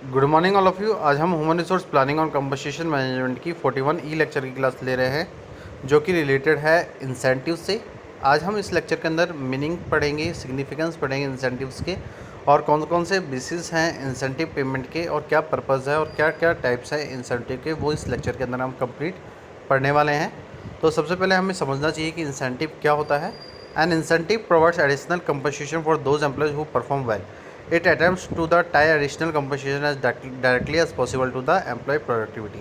Good morning all of you. आज हम human resource planning और कंपोजिशन मैनेजमेंट की 41 ई लेक्चर की क्लास ले रहे हैं, जो कि रिलेटेड है इंसेंटिव से। आज हम इस लेक्चर के अंदर मीनिंग पढ़ेंगे, सिग्निफिकेंस पढ़ेंगे इंसेंटिव्स के, और कौन कौन से बेसिस हैं इंसेंटिव पेमेंट के, और क्या पर्पज़ है और क्या क्या टाइप्स हैं इंसेंटिव के, वो इस लेक्चर के अंदर हम कंप्लीट पढ़ने वाले हैं। तो सबसे पहले हमें समझना चाहिए कि इंसेंटिव क्या होता है। N incentive provides additional compensation for those employees who perform well. It attempts to the tie additional compensation as directly as possible to the employee productivity.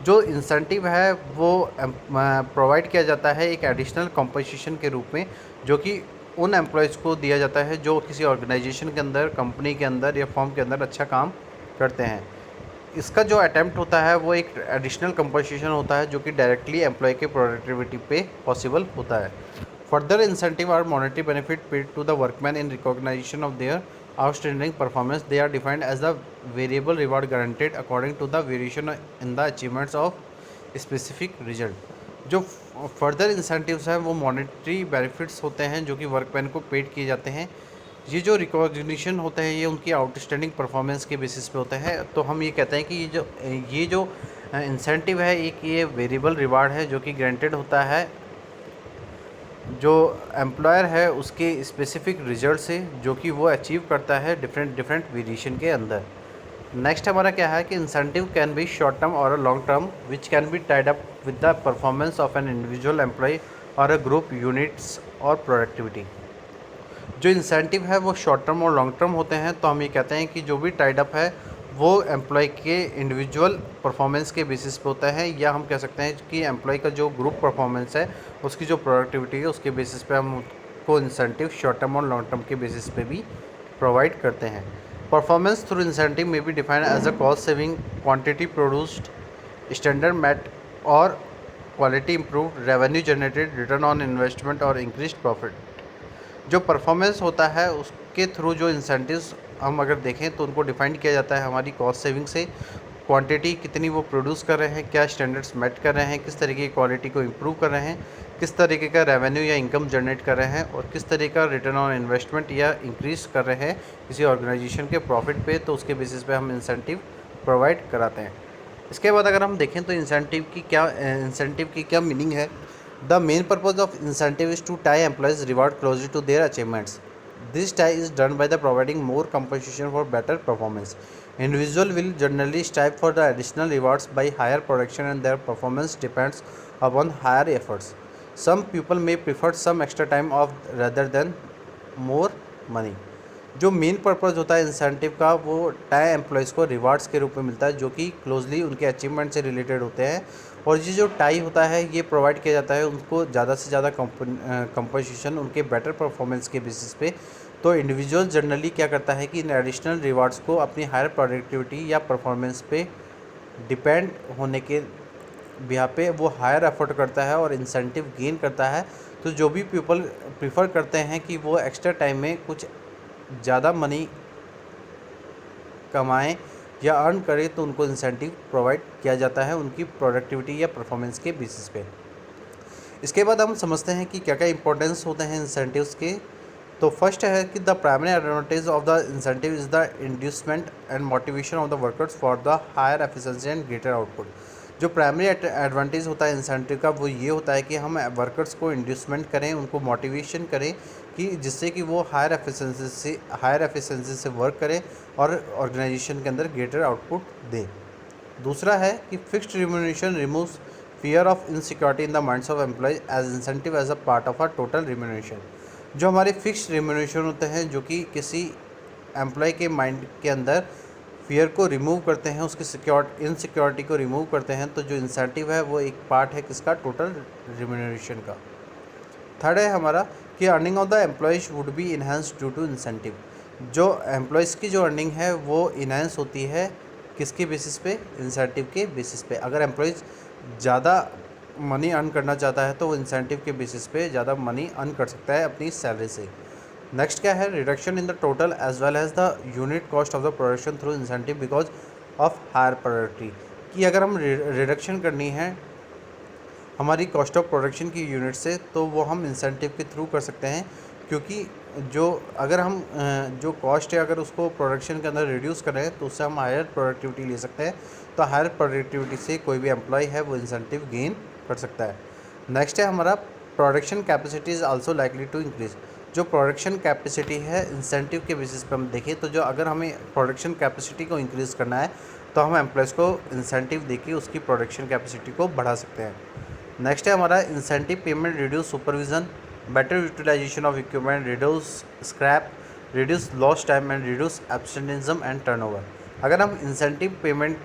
जो इंसेंटिव है वो प्रोवाइड किया जाता है एक एडिशनल कंपनसेशन के रूप में, जो कि उन एम्प्लॉयज़ को दिया जाता है जो किसी ऑर्गेनाइजेशन के अंदर, कंपनी के अंदर या फर्म के अंदर अच्छा काम करते हैं। इसका जो अटैम्प्ट होता है वो एक एडिशनल कंपनसेशन होता है, जो कि डायरेक्टली एम्प्लॉय के प्रोडक्टिविटी पे पॉसिबल होता है। Further incentive are monetary benefit paid to the workman in recognisation of their outstanding performance. They are defined as the variable reward guaranteed according to the variation in the achievements of specific result. जो further incentives हैं वो monetary benefits होते हैं जो कि workman को paid किए जाते हैं। ये जो रिकॉग्निशन होता है ये उनकी आउटस्टैंडिंग परफॉर्मेंस के बेसिस पे होता है। तो हम ये कहते हैं कि ये जो इंसेंटिव है एक ये वेरिएबल रिवार्ड है जो कि ग्रांटेड होता है जो एम्प्लॉयर है उसके स्पेसिफिक रिजल्ट से, जो कि वो अचीव करता है डिफरेंट वेरिएशन के अंदर। नेक्स्ट हमारा क्या है कि incentive can be short term और long term which can be tied up with the performance of an individual employee और अ ग्रुप यूनिट्स और प्रोडक्टिविटी। जो इंसेंटिव है वो शॉर्ट टर्म और लॉन्ग टर्म होते हैं। तो हम ये कहते हैं कि जो भी टाइड अप है वो एम्प्लॉय के इंडिविजुअल परफॉर्मेंस के बेसिस पे होता है, या हम कह सकते हैं कि एम्प्लॉय का जो ग्रुप परफॉर्मेंस है उसकी जो प्रोडक्टिविटी है उसके बेसिस पे हम उसको इंसेंटिव शॉर्ट टर्म और लॉन्ग टर्म के बेसिस पे भी प्रोवाइड करते हैं। परफॉर्मेंस थ्रू इंसेंटिव में be defined as a cost saving, quantity produced, standard met और quality improved, revenue generated, return on investment और इंक्रीज्ड प्रॉफिट। जो परफॉर्मेंस होता है उसके थ्रू जो इंसेंटिव्स हम अगर देखें तो उनको डिफाइन किया जाता है हमारी कॉस्ट सेविंग से। क्वांटिटी कितनी वो प्रोड्यूस कर रहे हैं, क्या स्टैंडर्ड्स मेट कर रहे हैं, किस तरीके की क्वालिटी को इम्प्रूव कर रहे हैं, किस तरीके का रेवेन्यू या इनकम जनरेट कर रहे हैं, और किस तरीके का रिटर्न ऑन इन्वेस्टमेंट या इंक्रीज कर रहे हैं किसी ऑर्गेनाइजेशन के प्रॉफिट पे। तो उसके बेसिस पे हम इंसेंटिव प्रोवाइड कराते हैं। इसके बाद अगर हम देखें तो इंसेंटिव की क्या मीनिंग है। The main purpose of incentive is to tie employees reward closely to their achievements. This tie is done by the providing more compensation for better performance. Individual will generally strive for the additional rewards by higher production and their performance depends upon higher efforts. Some people may prefer some extra time off rather than more money. जो main purpose होता है incentive का वो tie employees को rewards के रूप में मिलता है, जो कि क्लोजली उनके अचीवमेंट से रिलेटेड होते हैं। और ये जो टाई होता है ये प्रोवाइड किया जाता है उनको ज़्यादा से ज़्यादा कंपनसेशन उनके बेटर परफॉर्मेंस के बेसिस पे। तो इंडिविजुअल जनरली क्या करता है कि इन एडिशनल रिवार्ड्स को अपनी हायर प्रोडक्टिविटी या परफॉर्मेंस पे डिपेंड होने के बिहा पे वो हायर एफर्ट करता है और इंसेंटिव गेन करता है। तो जो भी पीपल प्रीफर करते हैं कि वो एक्स्ट्रा टाइम में कुछ ज़्यादा मनी कमाएं या अर्न करें तो उनको इंसेंटिव प्रोवाइड किया जाता है उनकी प्रोडक्टिविटी या परफॉर्मेंस के बेसिस पे। इसके बाद हम समझते हैं कि क्या क्या इंपॉर्टेंस होते हैं इंसेंटिव्स के। तो फर्स्ट है कि the primary advantage of the incentive is the inducement and motivation of the workers for the higher efficiency and greater output. जो प्राइमरी एडवांटेज होता है इंसेंटिव का वो ये होता है कि हम वर्कर्स को इंड्यूसमेंट करें, उनको मोटिवेशन करें कि जिससे कि वो हायर एफिशिएंसी से वर्क करें और ऑर्गेनाइजेशन के अंदर ग्रेटर आउटपुट दें। दूसरा है कि fixed remuneration removes fear of insecurity in the minds of employees as incentive as a part of a total remuneration. जो हमारे फिक्स्ड रिम्यूनरेशन होते हैं जो कि किसी एम्प्लॉय के माइंड के अंदर फियर को रिमूव करते हैं, उसकी इनसिक्योरिटी को रिमूव करते हैं। तो जो इंसेंटिव है वो एक पार्ट है किसका, टोटल रिम्यूनरेशन का। थर्ड है हमारा कि earning of the employees would be enhance due to incentive. जो एम्प्लॉयज़ की जो अर्निंग है वो इन्हांस होती है किसके बेसिस पे, इंसेंटिव के बेसिस पे। अगर एम्प्लॉयज़ ज़्यादा मनी अर्न करना चाहता है तो वो इंसेंटिव के बेसिस पे ज़्यादा मनी अर्न कर सकता है अपनी सैलरी से। नेक्स्ट क्या है, reduction in the total as well as the unit cost of the production through incentive because of higher priority. कि अगर हम रिडक्शन करनी है हमारी कॉस्ट ऑफ प्रोडक्शन की यूनिट से तो वो हम इंसेंटिव के थ्रू कर सकते हैं, क्योंकि जो अगर हम जो कॉस्ट है अगर उसको प्रोडक्शन के अंदर रिड्यूस करें तो उससे हम हायर प्रोडक्टिविटी ले सकते हैं। तो हायर प्रोडक्टिविटी से कोई भी एम्प्लॉय है वो इंसेंटिव गेन कर सकता है। नेक्स्ट है हमारा production capacity is also likely to increase. जो प्रोडक्शन कैपेसिटी है इंसेंटिव के बेसिस पे हम देखें तो जो अगर हमें प्रोडक्शन कैपेसिटी को इंक्रीज़ करना है तो हम एम्प्लॉयज़ को इंसेंटिव देके उसकी प्रोडक्शन कैपेसिटी को बढ़ा सकते हैं। नेक्स्ट है हमारा incentive payment reduce supervision, better utilization of equipment, reduce scrap, reduce lost time and reduce absenteeism and turnover. अगर हम इंसेंटिव पेमेंट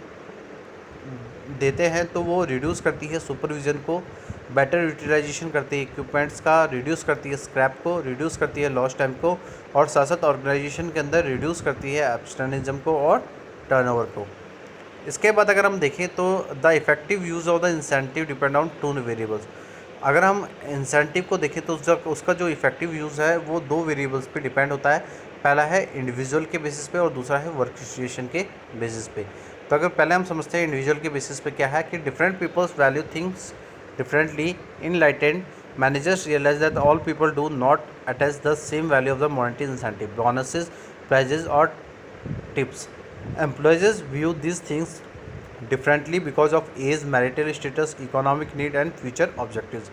देते हैं तो वो रिड्यूस करती है सुपरविज़न को, बेटर यूटिलाइजेशन करती है इक्विपमेंट्स का, रिड्यूस करती है स्क्रैप को, रिड्यूस करती है लॉस्ट टाइम को, और साथ साथ ऑर्गेनाइजेशन के अंदर रिड्यूस करती है एब्सटेंटिज्म को और टर्नओवर को। इसके बाद अगर हम देखें तो the effective use of the incentive depend on two variables. अगर हम इंसेंटिव को देखें तो उसका जो इफेक्टिव यूज़ है वो दो वेरिएबल्स पे डिपेंड होता है। पहला है इंडिविजुअल के बेसिस पे और दूसरा है वर्क सिचुएशन के बेसिस पे। तो अगर पहले हम समझते हैं इंडिविजुअल के बेसिस पे क्या है कि different peoples value things differently. Enlightened managers realize that all people do not attach the same value of the monetary incentive, bonuses, prizes और tips. Employees view these things differently because of age, marital status, economic need and future objectives।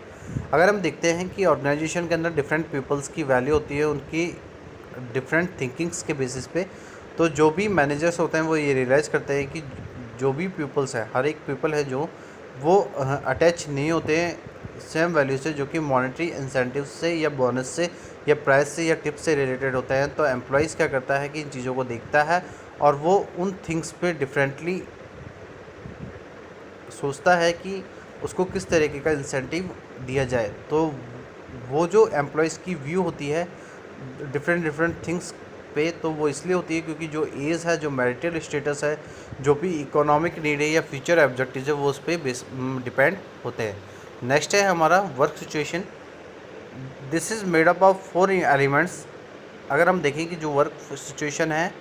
अगर हम देखते हैं कि organisation के अंदर different peoples की value होती है उनकी डिफरेंट थिंकिंग्स के बेसिस पे, तो जो भी मैनेजर्स होते हैं वो ये रियलाइज़ करते हैं कि जो भी पीपल्स है, हर एक पीपल है जो वो अटैच नहीं होते हैं सेम वैल्यू से जो कि मॉनेटरी इंसेंटिव से या बोनस से या प्राइस से या टिप से रिलेटेड होते हैं। तो एम्प्लॉइज़ क्या करता है कि इन चीज़ों को देखता है और वो उन थिंग्स पे डिफरेंटली सोचता है कि उसको किस तरीके का इंसेंटिव दिया जाए। तो वो जो एम्प्लॉइज़ की व्यू होती है डिफरेंट थिंग्स पे, तो वो इसलिए होती है क्योंकि जो एज है, जो मैरिटल स्टेटस है, जो भी इकोनॉमिक नीड है या फ्यूचर ऑब्जेक्टिव है वो उस पर डिपेंड होते हैं। नेक्स्ट है हमारा work situation. This is made up of 4 elements. अगर हम देखें कि जो वर्क सिचुएशन है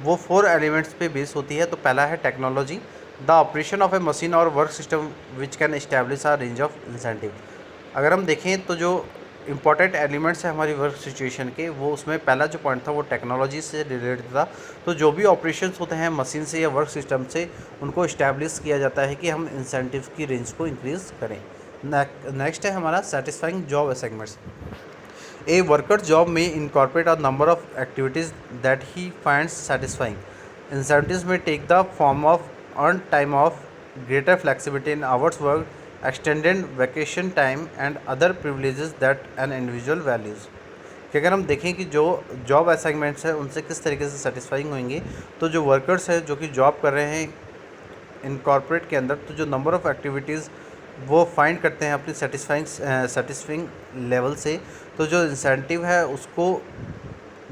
वो 4 एलिमेंट्स पे बेस होती है। तो पहला है technology, the operation of a machine और work system which can establish a range of incentive. अगर हम देखें तो जो इम्पॉर्टेंट एलिमेंट्स है हमारी वर्क सिचुएशन के, वो उसमें पहला जो पॉइंट था वो टेक्नोलॉजी से रिलेटेड था। तो जो भी ऑपरेशंस होते हैं मशीन से या वर्क सिस्टम से, उनको इस्टेब्लिश किया जाता है कि हम इंसेंटिव की रेंज को इंक्रीज़ करें। नेक्स्ट है हमारा satisfying job assignments. A worker's job may incorporate a number of activities that he finds satisfying. Incentives may take the form of earned time off, greater flexibility in hours worked, extended vacation time, and other privileges that an individual values। कि अगर हम देखें कि जो job assignments हैं उनसे किस तरीके से सेटिस्फाइंग होंगे, तो जो वर्कर्स हैं जो कि जॉब कर रहे हैं इन कॉर्पोरेट के अंदर, तो जो नंबर ऑफ़ एक्टिविटीज़ वो फाइंड करते हैं अपनी सेटिस्फाइंग लेवल से, तो जो इंसेंटिव है उसको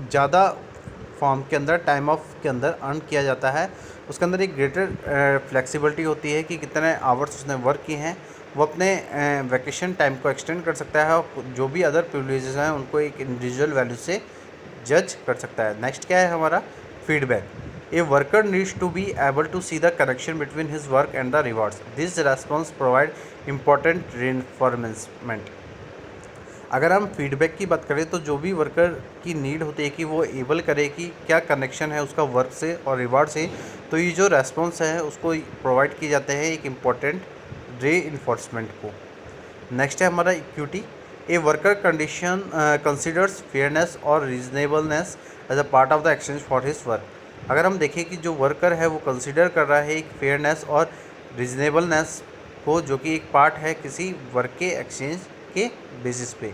ज़्यादा फॉर्म के अंदर टाइम ऑफ के अंदर अर्न किया जाता है। उसके अंदर एक ग्रेटर फ्लेक्सिबिलिटी होती है कि कितने आवर्स उसने वर्क किए हैं, वो अपने वैकेशन टाइम को एक्सटेंड कर सकता है और जो भी अदर प्रिविलेजेस हैं उनको एक इंडिविजुअल वैल्यू से जज कर सकता है। नेक्स्ट क्या है हमारा feedback. A worker needs to be able to see the connection between his work and the rewards. This response provide important reinforcement। अगर हम फीडबैक की बात करें तो जो भी वर्कर की नीड होती है कि वो एबल करे कि क्या कनेक्शन है उसका वर्क से और रिवार्ड से, तो ये जो रेस्पॉन्स है उसको प्रोवाइड किए जाते हैं एक इम्पॉर्टेंट रीइंफोर्समेंट को। नेक्स्ट है हमारा equity. A worker condition considers fairness और reasonableness as a part of the exchange for his work. अगर हम देखें कि जो वर्कर है वो कंसिडर कर रहा है एक फेयरनेस और रीजनेबलनेस को, जो कि एक पार्ट है किसी वर्क के एक्सचेंज के बेसिस पे।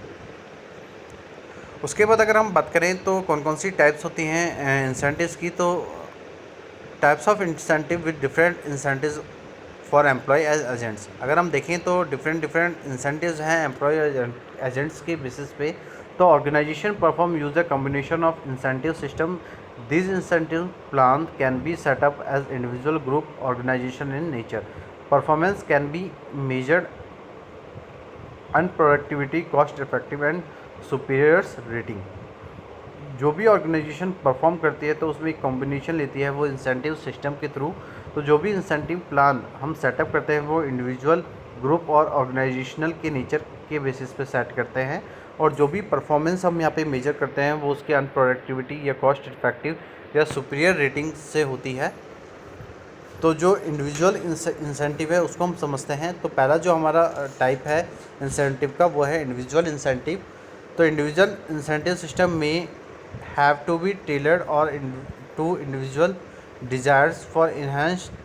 उसके बाद अगर हम बात करें तो कौन कौन सी टाइप्स होती हैं इंसेंटिव्स की, तो types of incentive with different incentives for employee as agents. अगर हम देखें तो डिफरेंट इंसेंटिव्स हैं एम्प्लॉय एजेंट्स के बेसिस पे। तो organization perform use a combination of incentive system. These incentive plans can be set up as individual, group, organization in nature. Performance can be measured on productivity, cost effective and superiors rating। जो भी organisation perform करती है तो उसमें एक combination लेती है वो इंसेंटिव सिस्टम के थ्रू। तो जो भी इंसेंटिव प्लान हम सेटअप करते हैं वो इंडिविजुअल, ग्रुप और ऑर्गेनाइजेशनल के नेचर के बेसिस पे सेट करते हैं। और जो भी परफॉर्मेंस हम यहाँ पे मेजर करते हैं वो उसके अर्न प्रोडक्टिविटी या कॉस्ट इफेक्टिव या सुपीरियर रेटिंग से होती है। तो जो इंडिविजुअल इंसेंटिव है उसको हम समझते हैं। तो पहला जो हमारा टाइप है इंसेंटिव का वो है इंडिविजुअल इंसेंटिव। तो इंडिविजुअल इंसेंटिव सिस्टम में हैव टू बी टेलर्ड और to individual desires for enhanced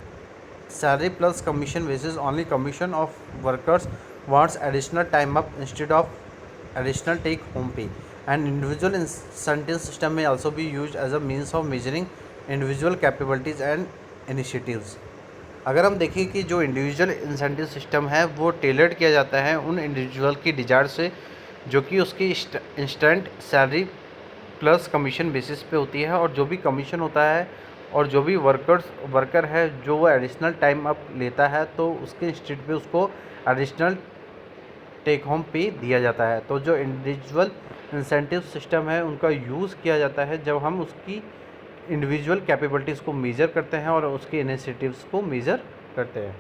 salary plus commission basis only commission of workers wants additional time up instead of additional take home pay and individual incentive system may also be used as a means of measuring individual capabilities and initiatives। अगर हम देखें कि जो individual incentive system है वो tailored किया जाता है उन इंडिविजुअल की डिज़ायर से जो कि उसकी instant salary plus commission basis पे होती है, और जो भी कमीशन होता है और जो भी वर्कर है जो वो एडिशनल टाइम अप लेता है तो उसके इंस्टेड पे उसको एडिशनल टेक होम पे दिया जाता है। तो जो इंडिविजुअल इंसेंटिव सिस्टम है उनका यूज़ किया जाता है जब हम उसकी इंडिविजुअल कैपेबिलिटीज़ को मेज़र करते हैं और उसके इनिशिएटिव्स को मेज़र करते हैं।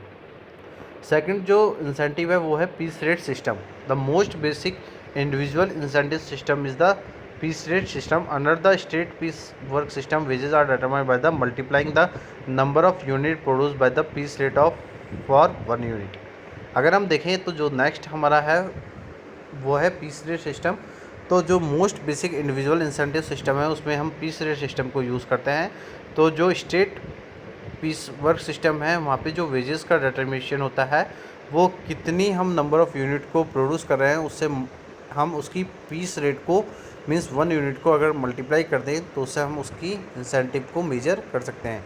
सेकंड जो इंसेंटिव है वो है piece rate system. The most basic individual incentive system is the piece rate system. Under the state piece work system wages are determined by the multiplying the number of unit produce by the piece rate of for 1 unit. अगर हम देखें तो जो next हमारा है वो है piece rate system. तो जो most basic individual incentive system है उसमें हम पीस रेट सिस्टम को यूज़ करते हैं। तो जो स्टेट पीस वर्क सिस्टम है वहाँ पे जो वेजेस का डिटर्मिनेशन होता है वो कितनी हम नंबर ऑफ यूनिट को प्रोड्यूस कर रहे हैं उससे हम उसकी पीस रेट को मीन्स 1 यूनिट को अगर मल्टीप्लाई कर दें तो उससे हम उसकी इंसेंटिव को मेजर कर सकते हैं।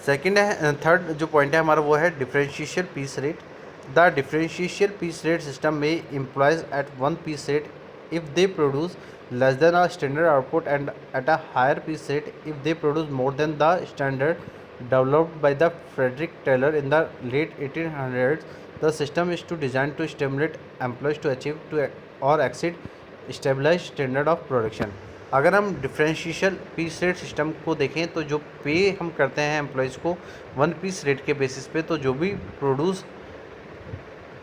सेकंड है थर्ड जो पॉइंट है हमारा वो है differential piece rate. The differential piece rate system में employees at 1 piece rate if they produce less than a standard output and at a higher piece rate if they produce more than the standard developed by the Frederick Taylor in the late 1800s. The system is to designed to stimulate employees to achieve to or exceed established standard of production। अगर हम differential piece rate system को देखें तो जो पे हम करते हैं एम्प्लॉयज़ को 1 पीस रेट के बेसिस पे, तो जो भी प्रोड्यूस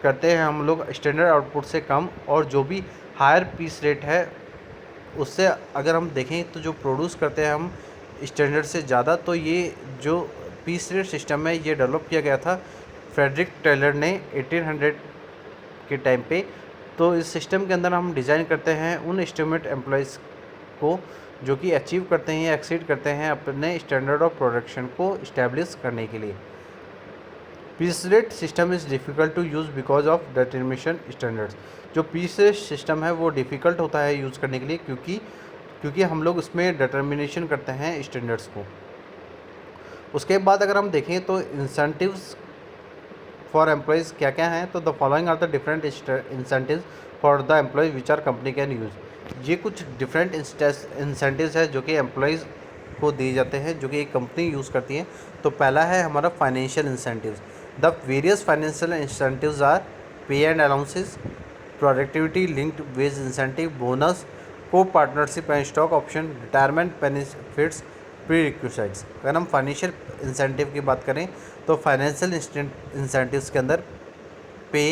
करते हैं हम लोग स्टैंडर्ड आउटपुट से कम और जो भी हायर पीस रेट है उससे अगर हम देखें तो जो प्रोड्यूस करते हैं हम स्टैंडर्ड से ज़्यादा। तो ये जो पीस रेट सिस्टम है ये डेवलप किया गया था फ्रेडरिक टेलर ने 1800 के टाइम पे। तो इस सिस्टम के अंदर हम डिज़ाइन करते हैं उन एस्टिमेट एम्प्लॉयज़ को जो कि अचीव करते हैं या एक्सीड करते हैं अपने स्टैंडर्ड ऑफ प्रोडक्शन को इस्टेब्लिश करने के लिए। Piece rate system is difficult to use because of determination standards. जो पीस रेट सिस्टम है वो डिफ़िकल्ट होता है यूज़ करने के लिए क्योंकि हम लोग उसमें डिटरमिनेशन करते हैं स्टैंडर्ड्स को। उसके बाद अगर हम देखें तो इंसेंटिव्स फॉर एम्प्लॉयज़ क्या क्या हैं, तो the following are the different incentives for the employees which are company can use. ये कुछ डिफरेंट इंसेंटिव्स है जो कि एम्प्लॉयज़ को दिए जाते हैं जो कि एक कंपनी यूज़ करती है। तो पहला है हमारा financial incentives. The various financial incentives are pay and allowances, productivity linked wage incentive, bonus, copartnership and stock option, retirement benefits, prerequisites. अगर हम फाइनेंशियल इंसेंटिव की बात करें तो फाइनेंशियल इंसेंटिव्स के अंदर पे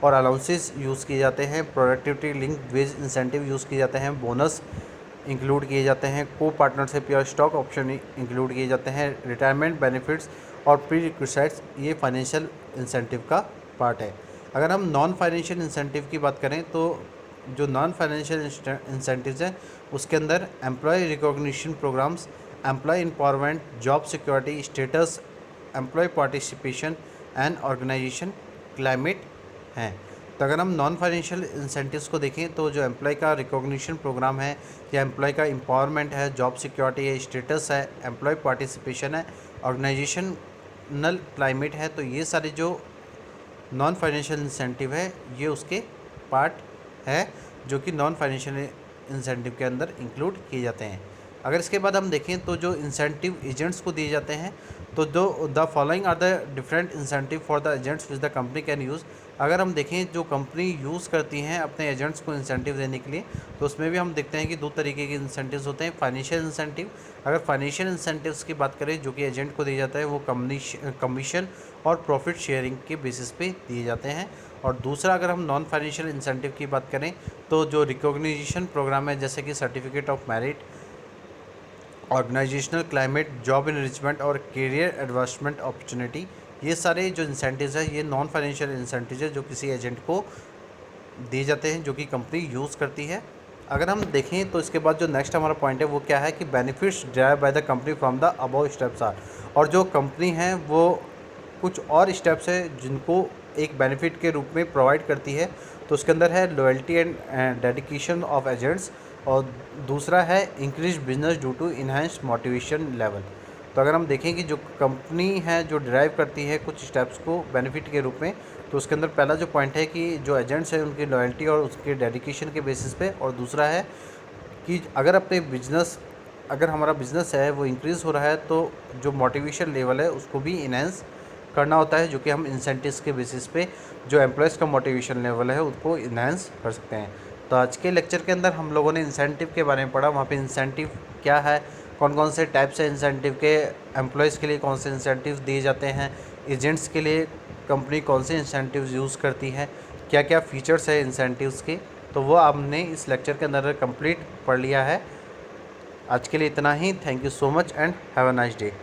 और अलाउंसेस यूज़ किए जाते हैं, productivity link wage incentive use किए जाते हैं, बोनस इंक्लूड किए जाते हैं, को पार्टनरशिप या स्टॉक ऑप्शन इंक्लूड किए जाते हैं, रिटायरमेंट बेनिफिट्स और प्री रिक्विजिट्स ये फाइनेंशियल इंसेंटिव का पार्ट है। अगर हम नॉन फाइनेंशियल इंसेंटिव की बात करें तो जो नॉन फाइनेंशियल इंसेंटिव्स हैं उसके अंदर employee recognition programs, employee empowerment, job security, status, employee participation and organization climate हैं। तो अगर हम नॉन फाइनेंशियल इंसेंटिव्स को देखें तो जो एम्प्लॉय का रिकॉग्निशन प्रोग्राम है या एम्प्लॉय का एम्पावरमेंट है, जॉब सिक्योरिटी है, स्टेटस है, एम्प्लॉय पार्टिसिपेशन है, ऑर्गेनाइजेशनल क्लाइमेट है, तो ये सारे जो नॉन फाइनेंशियल इंसेंटिव है ये उसके पार्ट है जो कि नॉन फाइनेंशियल इंसेंटिव के अंदर इंक्लूड किए जाते हैं। अगर इसके बाद हम देखें तो जो इंसेंटिव एजेंट्स को दिए जाते हैं तो the following are the different incentive for the agents which the company can use. अगर हम देखें जो कंपनी यूज़ करती हैं अपने एजेंट्स को इंसेंटिव देने के लिए तो उसमें भी हम देखते हैं कि 2 तरीके के इंसेंटिव्स होते हैं। फाइनेंशियल इंसेंटिव, अगर फाइनेंशियल इंसेंटिव्स की बात करें जो कि एजेंट को दिया जाता है वो कमीशन और प्रॉफिट शेयरिंग के बेसिस पे दिए जाते हैं। और दूसरा अगर हम नॉन फाइनेंशियल इंसेंटिव की बात करें तो जो रिकॉग्निशन प्रोग्राम है जैसे कि certificate of merit, organizational climate, job enrichment और करियर एडवांसमेंट अपॉर्चुनिटी, ये सारे जो इंसेंटिव्स है ये नॉन फाइनेंशियल इंसेंटिव्स है जो किसी एजेंट को दिए जाते हैं जो कि कंपनी यूज़ करती है। अगर हम देखें तो इसके बाद जो नेक्स्ट हमारा पॉइंट है वो क्या है कि benefits drive by the company from the above steps are, और जो कंपनी है वो कुछ और स्टेप्स है जिनको एक बेनिफिट के रूप में प्रोवाइड करती है। तो उसके अंदर है loyalty and dedication of agents, और दूसरा है increase business due to enhance motivation level. तो अगर हम देखें कि जो कंपनी है जो ड्राइव करती है कुछ स्टेप्स को बेनिफिट के रूप में, तो उसके अंदर पहला जो पॉइंट है कि जो एजेंट्स हैं उनकी लॉयल्टी और उसके डेडिकेशन के बेसिस पे, और दूसरा है कि अगर हमारा बिज़नेस है वो इंक्रीज़ हो रहा है तो जो मोटिवेशन लेवल है उसको भी इन्हेंस करना होता है, जो कि हम इंसेंटिव्स के बेसिस पे जो एम्प्लॉयज़ का मोटिवेशन लेवल है उसको इन्हेंस कर सकते हैं। तो आज के लेक्चर के अंदर हम लोगों ने इंसेंटिव के बारे में पढ़ा, वहाँ पे इंसेंटिव क्या है, कौन कौन से टाइप्स है इंसेंटिव के, एम्प्लॉयज़ के लिए कौन से इंसेंटिव दिए जाते हैं, एजेंट्स के लिए कंपनी कौन से इंसेंटिव्स यूज़ करती है, क्या क्या फ़ीचर्स है इंसेंटिव्स के, तो वो हमने इस लेक्चर के अंदर कंप्लीट पढ़ लिया है। आज के लिए इतना ही। Thank you so much and have a nice day.